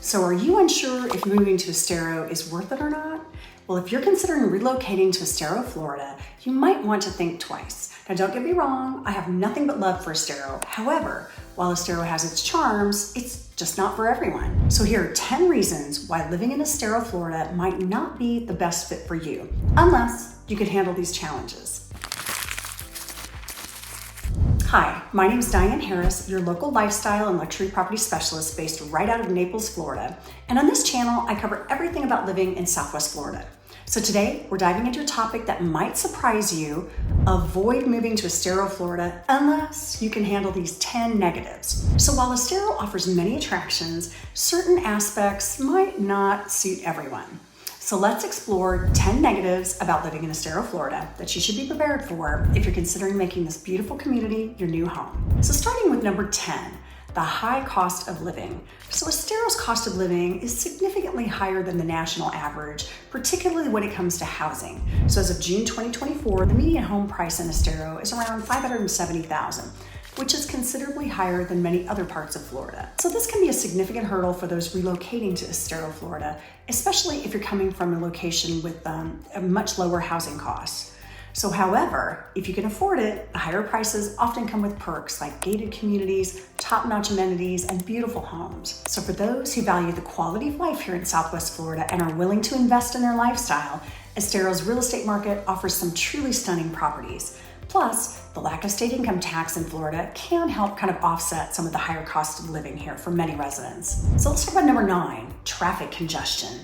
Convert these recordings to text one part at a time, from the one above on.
So are you unsure if moving to Estero is worth it or not? Well, if you're considering relocating to Estero, Florida, you might want to think twice. Now, don't get me wrong, I have nothing but love for Estero. However, while Estero has its charms, it's just not for everyone. So here are 10 reasons why living in Estero, Florida might not be the best fit for you, unless you can handle these challenges. Hi, my name is Diane Harris, your local lifestyle and luxury property specialist based right out of Naples, Florida. And on this channel, I cover everything about living in Southwest Florida. So today, we're diving into a topic that might surprise you. Avoid moving to Estero, Florida, unless you can handle these 10 negatives. So while Estero offers many attractions, certain aspects might not suit everyone. So let's explore 10 negatives about living in Estero, Florida that you should be prepared for if you're considering making this beautiful community your new home. So starting with number 10, the high cost of living. So Estero's cost of living is significantly higher than the national average, particularly when it comes to housing. So as of June 2024, the median home price in Estero is around $570,000. which is considerably higher than many other parts of Florida. So this can be a significant hurdle for those relocating to Estero, Florida, especially if you're coming from a location with a much lower housing costs. So however, if you can afford it, the higher prices often come with perks like gated communities, top-notch amenities, and beautiful homes. So for those who value the quality of life here in Southwest Florida and are willing to invest in their lifestyle, Estero's real estate market offers some truly stunning properties. Plus, the lack of state income tax in Florida can help kind of offset some of the higher cost of living here for many residents. So let's talk about number 9, traffic congestion.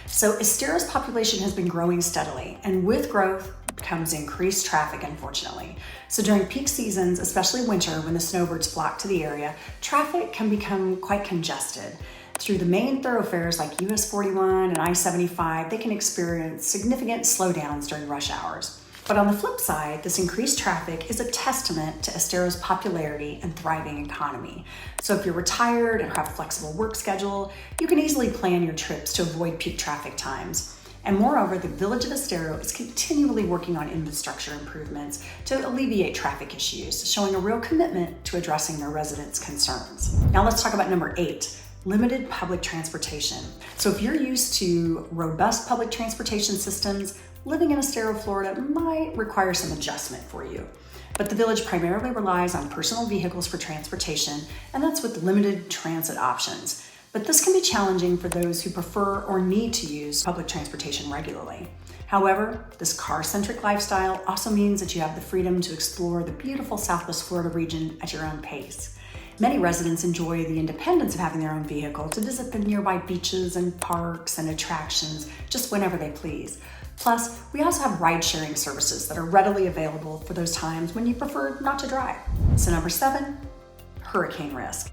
So Estero's population has been growing steadily, and with growth comes increased traffic, unfortunately. So during peak seasons, especially winter when the snowbirds flock to the area, traffic can become quite congested. Through the main thoroughfares like US 41 and I-75, they can experience significant slowdowns during rush hours. But on the flip side, this increased traffic is a testament to Estero's popularity and thriving economy. So if you're retired and have a flexible work schedule, you can easily plan your trips to avoid peak traffic times. And moreover, the village of Estero is continually working on infrastructure improvements to alleviate traffic issues, showing a real commitment to addressing their residents' concerns. Now let's talk about number 8. Limited public transportation. So if you're used to robust public transportation systems, living in Estero, Florida might require some adjustment for you. But the village primarily relies on personal vehicles for transportation, and that's with limited transit options. But this can be challenging for those who prefer or need to use public transportation regularly. However, this car-centric lifestyle also means that you have the freedom to explore the beautiful Southwest Florida region at your own pace. Many residents enjoy the independence of having their own vehicle to visit the nearby beaches and parks and attractions just whenever they please. Plus, we also have ride-sharing services that are readily available for those times when you prefer not to drive. So number 7, hurricane risk.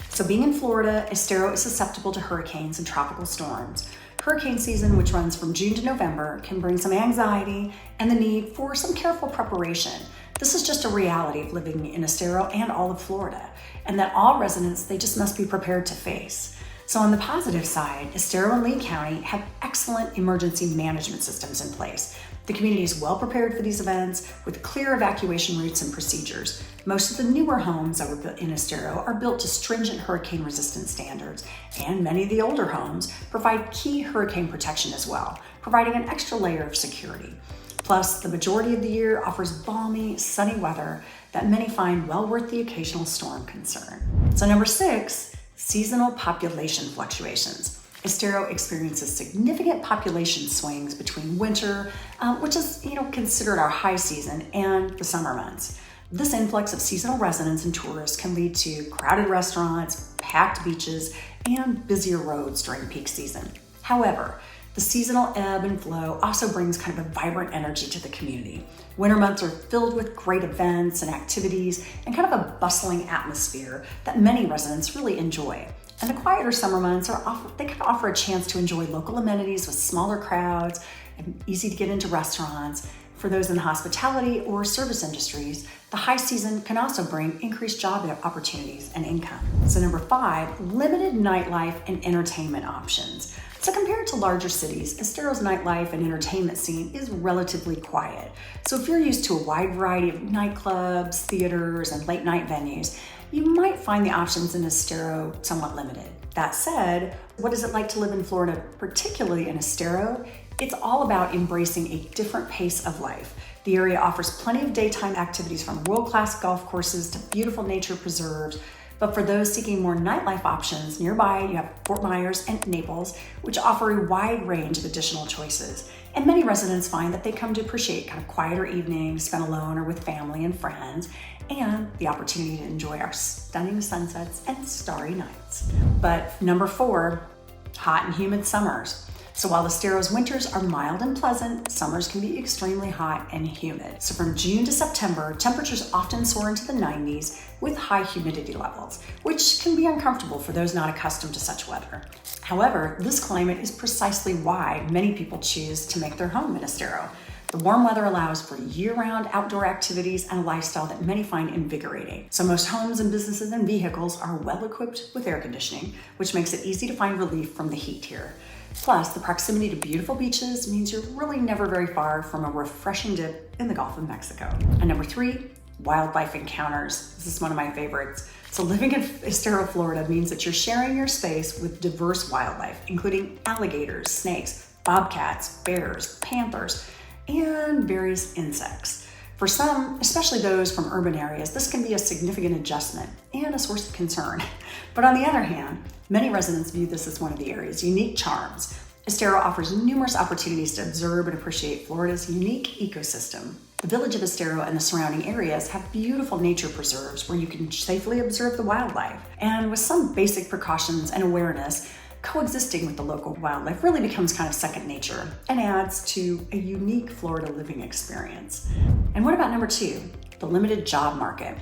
So being in Florida, Estero is susceptible to hurricanes and tropical storms. Hurricane season, which runs from June to November, can bring some anxiety and the need for some careful preparation. This is just a reality of living in Estero and all of Florida, and that all residents, they just must be prepared to face. So on the positive side, Estero and Lee County have excellent emergency management systems in place. The community is well prepared for these events with clear evacuation routes and procedures. Most of the newer homes that were built in Estero are built to stringent hurricane resistant standards, and many of the older homes provide key hurricane protection as well, providing an extra layer of security. Plus, the majority of the year offers balmy, sunny weather that many find well worth the occasional storm concern. So number 6, seasonal population fluctuations. Estero experiences significant population swings between winter, which is considered our high season, and the summer months. This influx of seasonal residents and tourists can lead to crowded restaurants, packed beaches, and busier roads during peak season. However, the seasonal ebb and flow also brings kind of a vibrant energy to the community. Winter months are filled with great events and activities and kind of a bustling atmosphere that many residents really enjoy. And the quieter summer months they can offer a chance to enjoy local amenities with smaller crowds and easy to get into restaurants. For those in the hospitality or service industries, the high season can also bring increased job opportunities and income. So number 5, limited nightlife and entertainment options. So compared to larger cities, Estero's nightlife and entertainment scene is relatively quiet. So if you're used to a wide variety of nightclubs, theaters, and late night venues, you might find the options in Estero somewhat limited. That said, what is it like to live in Florida, particularly in Estero? It's all about embracing a different pace of life. The area offers plenty of daytime activities from world-class golf courses to beautiful nature preserves. But for those seeking more nightlife options, nearby you have Fort Myers and Naples, which offer a wide range of additional choices. And many residents find that they come to appreciate kind of quieter evenings spent alone or with family and friends, and the opportunity to enjoy our stunning sunsets and starry nights. But number 4, hot and humid summers. So while Estero's winters are mild and pleasant, summers can be extremely hot and humid. So from June to September, temperatures often soar into the 90s with high humidity levels, which can be uncomfortable for those not accustomed to such weather. However, this climate is precisely why many people choose to make their home in Estero. The warm weather allows for year-round outdoor activities and a lifestyle that many find invigorating. So most homes and businesses and vehicles are well equipped with air conditioning, which makes it easy to find relief from the heat here. Plus, the proximity to beautiful beaches means you're really never very far from a refreshing dip in the Gulf of Mexico. And number 3, wildlife encounters. This is one of my favorites. So living in Estero, Florida means that you're sharing your space with diverse wildlife, including alligators, snakes, bobcats, bears, panthers, and various insects. For some, especially those from urban areas, this can be a significant adjustment and a source of concern. But on the other hand, many residents view this as one of the area's unique charms. Estero offers numerous opportunities to observe and appreciate Florida's unique ecosystem. The village of Estero and the surrounding areas have beautiful nature preserves where you can safely observe the wildlife. And with some basic precautions and awareness, coexisting with the local wildlife really becomes kind of second nature and adds to a unique Florida living experience. And what about number 2, the limited job market?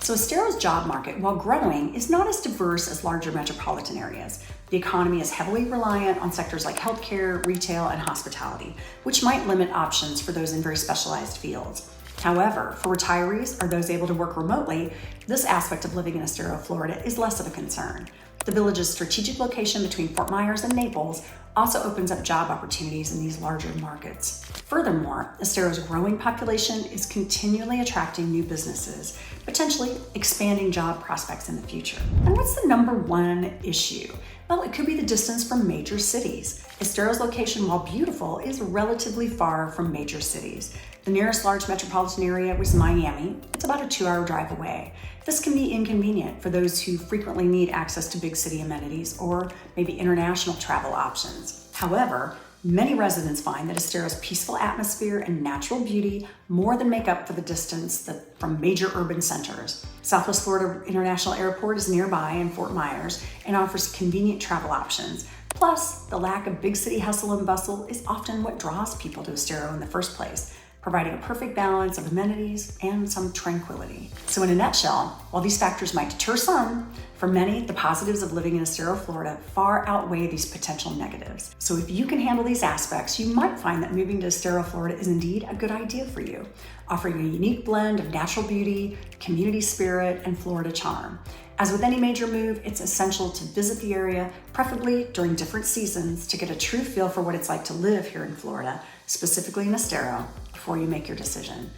So Estero's job market, while growing, is not as diverse as larger metropolitan areas. The economy is heavily reliant on sectors like healthcare, retail, and hospitality, which might limit options for those in very specialized fields. However, for retirees or those able to work remotely, this aspect of living in Estero, Florida is less of a concern. The village's strategic location between Fort Myers and Naples also opens up job opportunities in these larger markets. Furthermore, Estero's growing population is continually attracting new businesses, potentially expanding job prospects in the future. And what's the number 1 issue? Well, it could be the distance from major cities. Estero's location, while beautiful, is relatively far from major cities. The nearest large metropolitan area was Miami. It's about a 2-hour drive away. This can be inconvenient for those who frequently need access to big city amenities or maybe international travel options. However, many residents find that Estero's peaceful atmosphere and natural beauty more than make up for the distance from major urban centers. Southwest Florida International Airport is nearby in Fort Myers and offers convenient travel options. Plus, the lack of big city hustle and bustle is often what draws people to Estero in the first place, providing a perfect balance of amenities and some tranquility. So in a nutshell, while these factors might deter some, for many, the positives of living in Estero, Florida far outweigh these potential negatives. So if you can handle these aspects, you might find that moving to Estero, Florida is indeed a good idea for you, offering a unique blend of natural beauty, community spirit, and Florida charm. As with any major move, it's essential to visit the area, preferably during different seasons, to get a true feel for what it's like to live here in Florida, specifically in Estero, before you make your decision.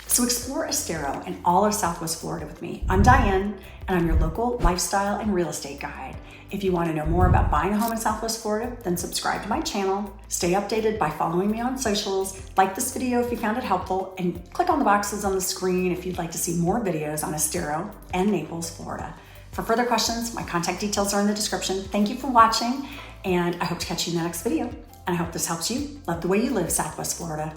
So explore Estero and all of Southwest Florida with me. I'm Diane, and I'm your local lifestyle and real estate guide. If you want to know more about buying a home in Southwest Florida, then subscribe to my channel, stay updated by following me on socials, like this video if you found it helpful, and click on the boxes on the screen if you'd like to see more videos on Estero and Naples, Florida. For further questions, my contact details are in the description. Thank you for watching, and I hope to catch you in the next video. And I hope this helps you love the way you live, Southwest Florida.